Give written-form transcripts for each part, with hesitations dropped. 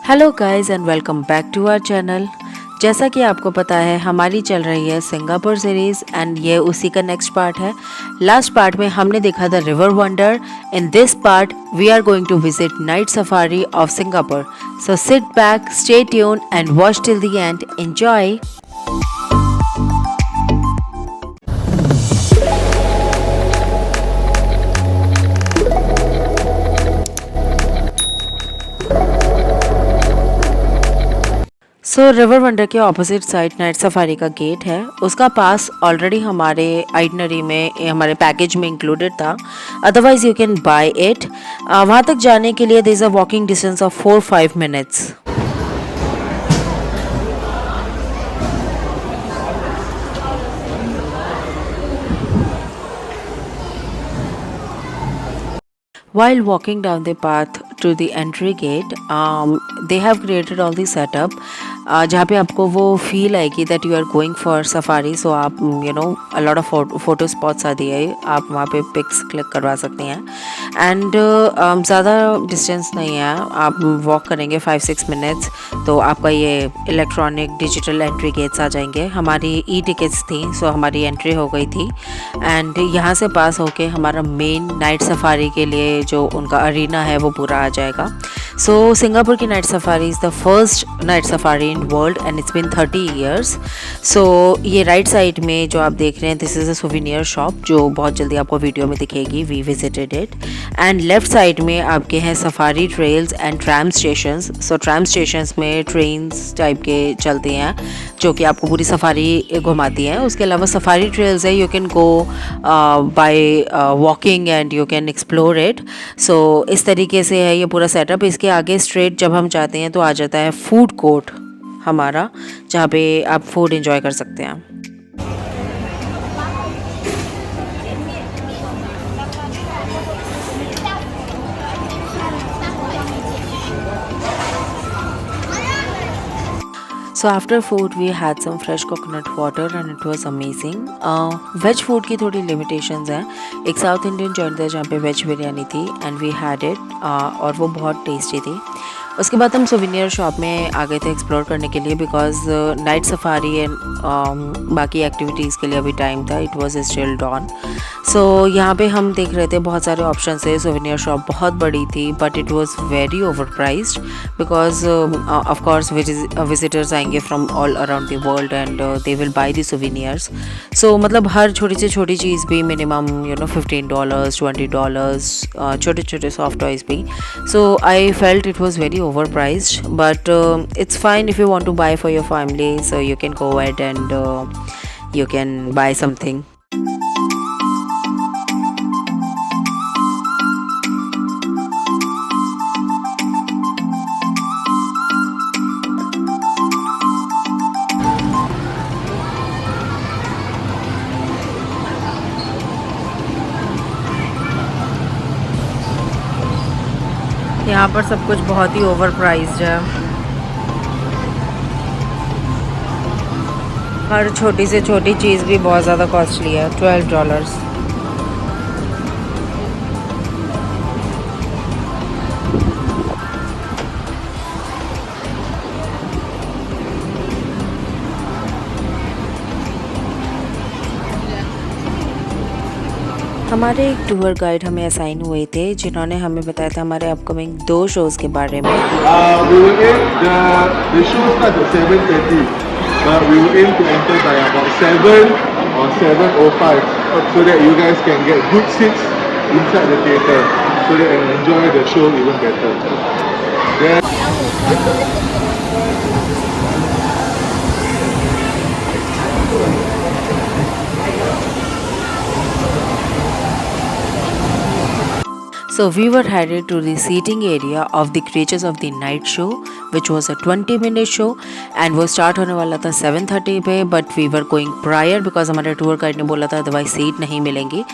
Hello guys and welcome back to our channel. जैसा कि आपको पता है हमारी चल रही है सिंगापुर सीरीज़ एंड ये उसी का नेक्स्ट पार्ट है। लास्ट पार्ट में हमने देखा था river wonder. In this part we are going to visit night safari of Singapore. So sit back, stay tune and watch till the end. Enjoy. So river wonder के opposite side night safari का gate है। उसका पास already हमारे itinerary में हमारे package में included था, otherwise you can buy it. वहाँ तक जाने के लिए there is a walking distance of 4-5 minutes. While walking down the path to the entry gate, they have created all the setup जहाँ पे आपको वो फील आएगी that you are going for safari. So आप a lot of photo spots आ दिए, आप वहाँ पे पिक्स क्लिक करवा सकते हैं। एंड ज़्यादा डिस्टेंस नहीं है, आप वॉक करेंगे 5-6 मिनट्स तो आपका ये इलेक्ट्रॉनिक डिजिटल एंट्री गेट्स आ जाएंगे। हमारी ई टिकट्स थी, सो हमारी एंट्री हो गई थी। एंड यहाँ से पास होके हमारा मेन नाइट सफारी के लिए जो उनका अरीना है वो पूरा आ जाएगा। सो सिंगापुर की night safari is the first night safari in world and it's been 30 years. So ये राइट साइड में जो आप देख रहे हैं this is a souvenir shop जो बहुत जल्दी आपको वीडियो में दिखेगी। We visited it. And left side में आपके हैं safari trails and tram stations. So tram stations में ट्रेन्स टाइप के चलते हैं जो कि आपको पूरी सफारी घुमाती हैं। उसके अलावा सफारी ट्रेल्स है, you can go by walking and you can explore it. So इस तरीके से है ये पूरा सेटअप। इसके आगे स्ट्रेट जब हम जाते हैं तो आ जाता है फूड कोर्ट हमारा, जहाँ पे आप फूड एंजॉय कर सकते हैं। So after food we had some fresh coconut water and it was amazing. Veg food की थोड़ी लिमिटेशंस हैं। एक साउथ इंडियन जॉइंट था जहाँ पे वेज बिरयानी थी एंड वी हैड इट और वो बहुत टेस्टी थी। उसके बाद हम सोविनियर शॉप में आ गए थे एक्सप्लोर करने के लिए बिकॉज नाइट सफारी एंड बाकी एक्टिविटीज़ के लिए अभी टाइम था, इट वाज स्टिल डॉन। सो यहाँ पे हम देख रहे थे बहुत सारे ऑप्शन है। सोविनियर शॉप बहुत बड़ी थी but it was very overpriced because of course visitors आएंगे from all around the world and they will buy the souvenirs. So मतलब हर छोटी से छोटी चीज़ भी मिनिमम $15, $20, छोटे छोटे सॉफ्ट टॉयज भी। So I felt it was very overpriced, but it's fine if you want to buy for your family, so you can go ahead and you can buy something. यहाँ पर सब कुछ बहुत ही over priced है। हर छोटी से छोटी चीज़ भी बहुत ज़्यादा कॉस्टली है। $12। हमारे एक टूर गाइड हमें असाइन हुए थे जिन्होंने हमें बताया था हमारे अपकमिंग 2 शोज़ के बारे में। We will aim the show starts at 7:30, but we will aim to enter by about 7 or 7:05, so that you guys can get good seats inside the theatre, so that you can enjoy the show even better. Then So we were headed to the seating area of the Creatures of the Night show, which was a 20-minute show and वो start होने वाला था 7:30 पे, but we were going prior because हमारे tour guide ने बोला था otherwise seat नहीं मिलेंगी।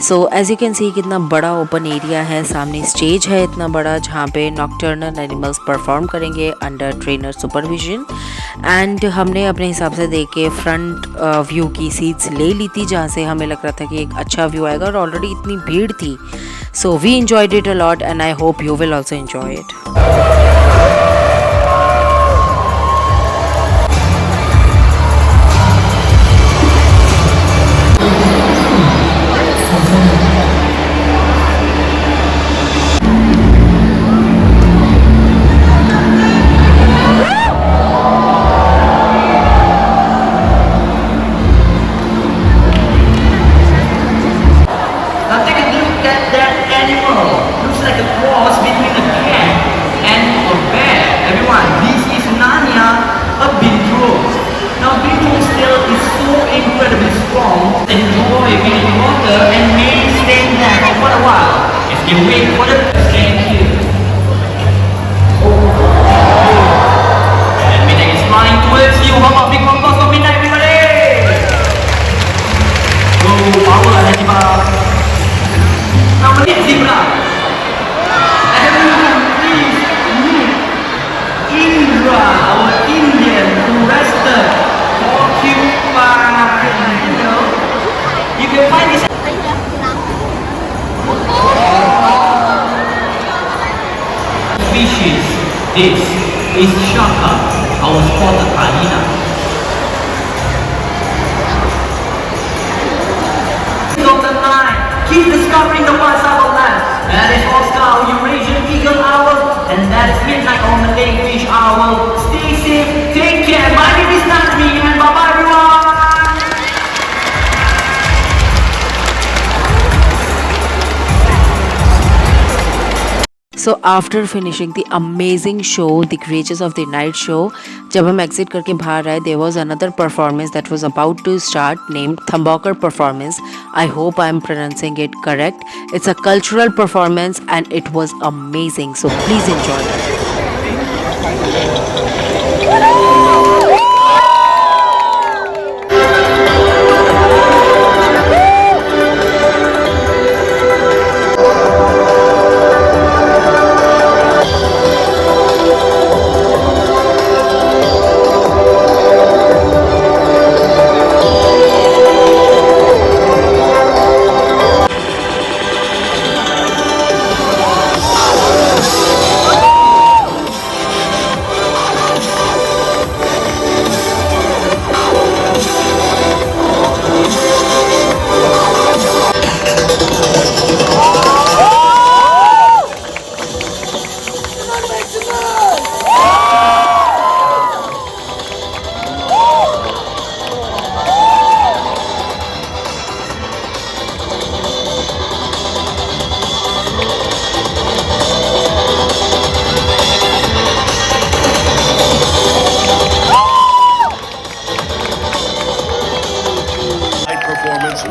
So as you can see कितना बड़ा ओपन एरिया है, सामने स्टेज है इतना बड़ा जहाँ पे नॉकटर्नल एनिमल्स परफॉर्म करेंगे अंडर ट्रेनर सुपरविजन। एंड हमने अपने हिसाब से देख के फ्रंट व्यू की सीट्स ले ली थी जहाँ से हमें लग रहा था कि एक अच्छा व्यू आएगा और ऑलरेडी इतनी भीड़ थी। So we enjoyed it a lot and I hope you will also enjoy it. water and maybe stand there for quite a while as they wait for the train to. And midnight is flying towards you. How about big concourse for midnight, everybody? Go, power lah Najibah. Nama ni Zebra. Everyone, please meet Indra, our Indian who rested porcupine. You can find this species. This is Shaka, our spotted hyena. Of the night, keep discovering the parts of our land. That is Oscar, Eurasian eagle owl, and that is midnight on the lake fish owl. Stay safe, take care. My name is Nazmi, and bye bye everyone. So after finishing the amazing show, the Creatures of the Night show, जब हम exit करके बाहर आए, there was another performance that was about to start named Thambakar performance. I hope I am pronouncing it correct. It's a cultural performance and it was amazing. So please enjoy it.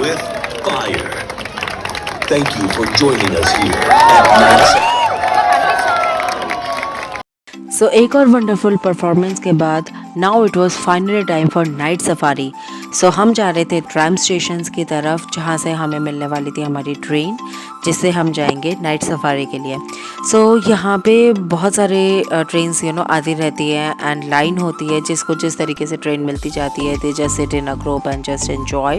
With fire. Thank you for joining us here at Night. So एक और wonderful performance के बाद now it was finally time for night safari. So हम जा रहे थे tram station की तरफ जहाँ से हमें मिलने वाली थी हमारी ट्रेन जिससे हम जाएंगे नाइट सफारी के लिए. सो यहाँ पे बहुत सारे ट्रेन्स आती रहती हैं एंड लाइन होती है जिसको जिस तरीके से ट्रेन मिलती जाती है. They just sit in a group and just enjoy.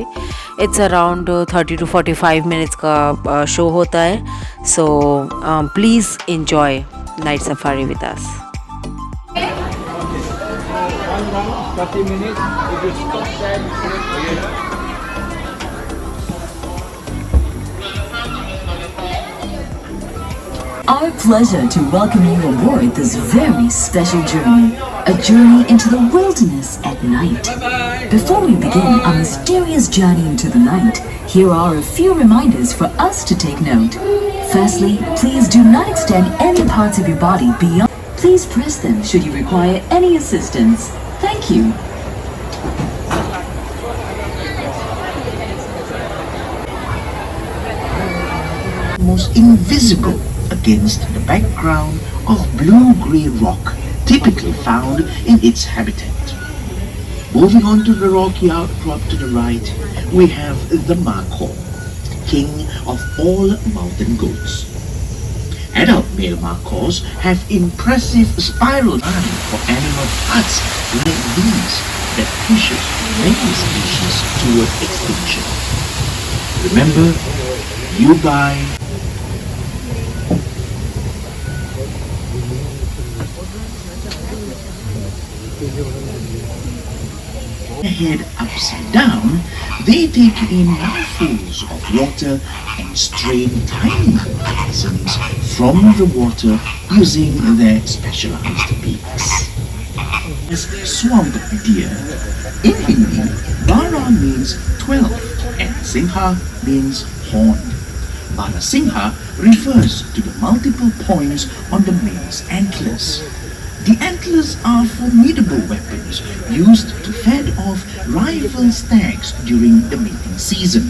It's around 30 to 45 minutes का शो होता है. So please enjoy night safari with us. 30 minutes. If you stop 10 minutes, okay. Our pleasure to welcome you aboard this very special journey. A journey into the wilderness at night. Before we begin our mysterious journey into the night, here are a few reminders for us to take note. Firstly, please do not extend any parts of your body beyond. Please press them should you require any assistance. Thank you. Almost invisible against the background of blue-grey rock typically found in its habitat. Moving on to the rocky outcrop to the right, we have the macaw, king of all mountain goats. Adult male macaws have impressive spiral lines for animal parts like these that pushes many species toward extinction. Remember, you buy head upside down, they take in mouthfuls of water and strain tiny organisms from the water using their specialized beaks. As swamp deer, in Hindi, Bara means 12 and Singha means horn. Barasingha refers to the multiple points on the male's antlers. The antlers are formidable weapons used to fend off rival stags during the mating season.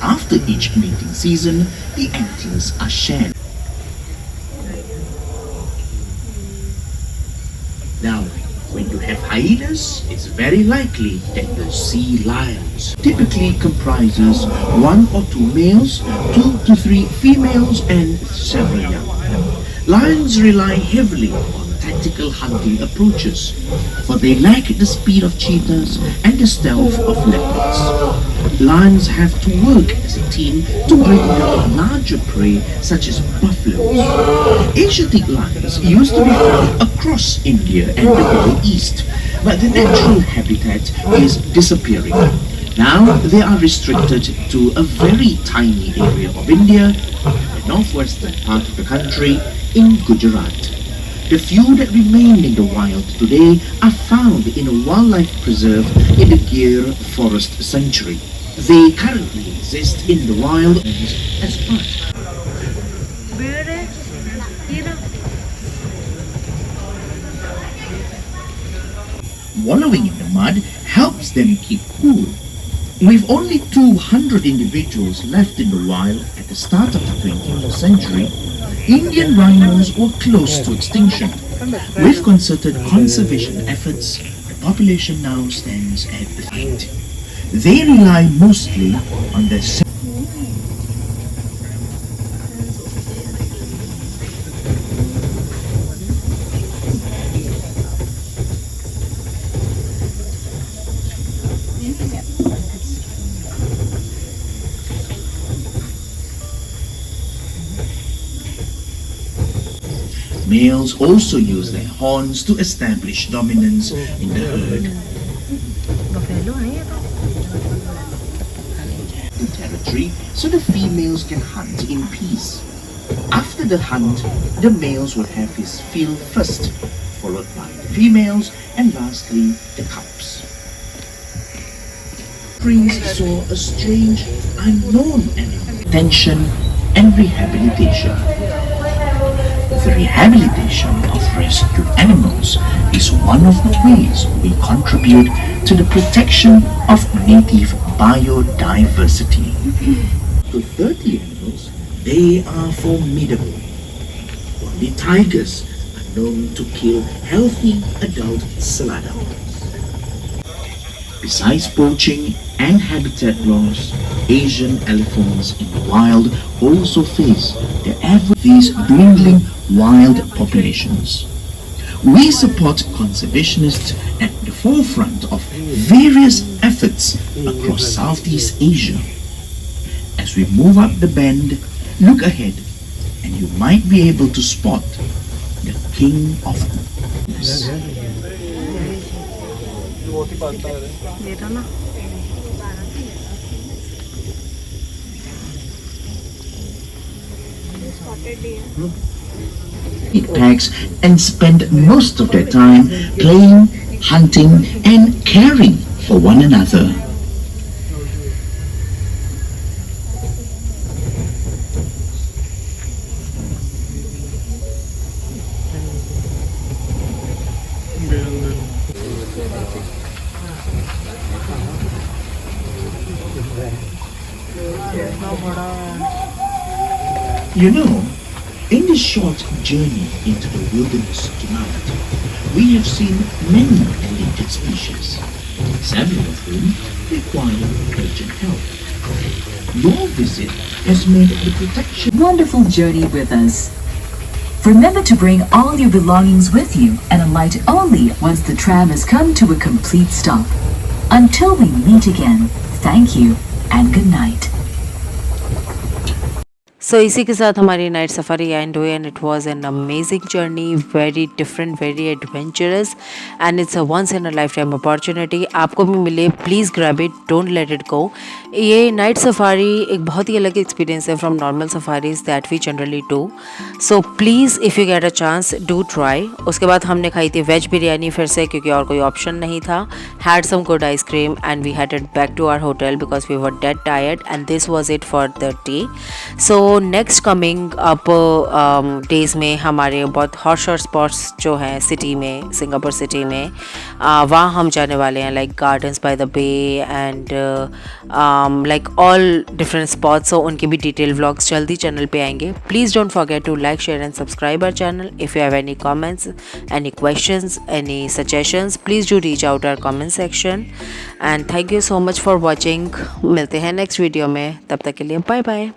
After each mating season, the antlers are shared. Now, when you have hyenas, it's very likely that you'll see lions. Typically comprises 1 or 2 males, 2 to 3 females, and several young. Lions rely heavily on tactical hunting approaches, for they lack the speed of cheetahs and the stealth of leopards. Lions have to work as a team to bring down larger prey such as buffaloes. Asiatic lions used to be found across India and the Middle East, but the natural habitat is disappearing. Now they are restricted to a very tiny area of India, the northwestern part of the country in Gujarat. The few that remain in the wild today are found in a wildlife preserve in the Gir Forest Sanctuary. They currently exist in the wild as part. Wallowing in the mud helps them keep cool. With only 200 individuals left in the wild at the start of the 20th century, Indian rhinos were close to extinction. With concerted conservation efforts, the population now stands at 8. They rely mostly on their Males also use their horns to establish dominance in the herd. The territory so the females can hunt in peace. After the hunt, the males will have his fill first, followed by the females, and lastly the cubs. Prince saw a strange, unknown animal. Attention and rehabilitation. The rehabilitation of rescued animals is one of the ways we contribute to the protection of native biodiversity. To 30 animals, they are formidable. Only tigers are known to kill healthy adult celadons. Besides poaching and habitat loss, Asian elephants in the wild also face the average these dwindling wild populations. We support conservationists at the forefront of various efforts across Southeast Asia. As we move up the bend, look ahead and you might be able to spot the king of this. It packs and spend most of their time playing, hunting and caring for one another. You know, in this short journey into the wilderness tonight, we have seen many endangered species, several of whom require urgent help. Your visit has made the protection Wonderful journey with us. Remember to bring all your belongings with you and alight only once the tram has come to a complete stop. Until we meet again, thank you and good night. So इसी के साथ हमारी night safari end हुई and it was an amazing journey, very different, very adventurous and it's a once in a lifetime opportunity. आपको भी मिले, please grab it, don't let it go. ये night safari एक बहुत ही अलग experience है from normal safaris that we generally do. So please if you get a chance do try. उसके बाद हमने खाई थी वेज बिरयानी फिर से, क्योंकि और कोई ऑप्शन नहीं था. Had some good ice cream and we headed back to our hotel because we were dead tired and this was it for the day. So next coming up days में हमारे बहुत हॉट शॉट स्पॉट्स जो हैं city में, Singapore city में, वहाँ हम जाने वाले हैं, like gardens by the bay and like all different spots. So उनके भी डिटेल व्लॉग्स जल्दी चैनल पे आएंगे। Please don't forget to like, share and subscribe our channel. If you have any comments, any questions, any suggestions, please do reach out our comment section. And thank you so much for watching. मिलते हैं next video में, तब तक के लिए bye bye.